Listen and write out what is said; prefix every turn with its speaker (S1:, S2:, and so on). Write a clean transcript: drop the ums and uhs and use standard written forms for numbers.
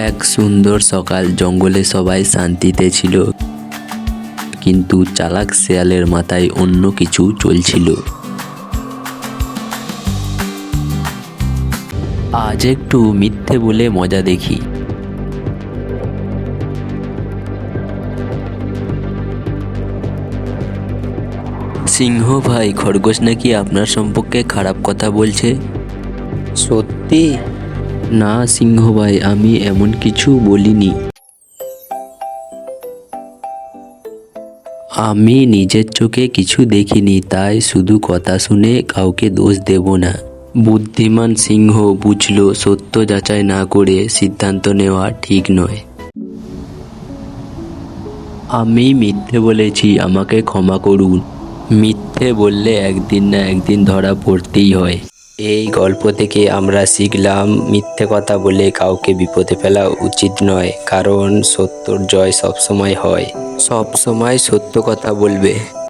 S1: এক সুন্দর সকাল, জঙ্গলে সবাই শান্তিতে ছিল, কিন্তু চালাক শেয়ালের মাথায় অন্য কিছু চলছিল। আজ একটু মিথ্যে বলে মজা দেখি। সিংহ ভাই, খরগোশ নাকি আপনার সম্পর্কে খারাপ কথা বলছে।
S2: সত্যি?
S1: না সিংহ ভাই, আমি এমন কিছু বলিনি। আমি নিজের চোখে কিছু দেখিনি, তাই শুধু কথা শুনে কাউকে দোষ দেব না। বুদ্ধিমান সিংহ বুঝল সত্য যাচাই না করে সিদ্ধান্ত নেওয়া ঠিক নয়। আমি মিথ্যে বলেছি, আমাকে ক্ষমা করুন। মিথ্যে বললে একদিন না একদিন ধরা পড়তেই হয়।
S2: এই গল্প থেকে আমরা শিখলাম মিথ্যে কথা বলে কাউকে বিপদে ফেলা উচিত নয়, কারণ সত্যর জয় সবসময় হয়। সবসময় সত্য কথা বলবে।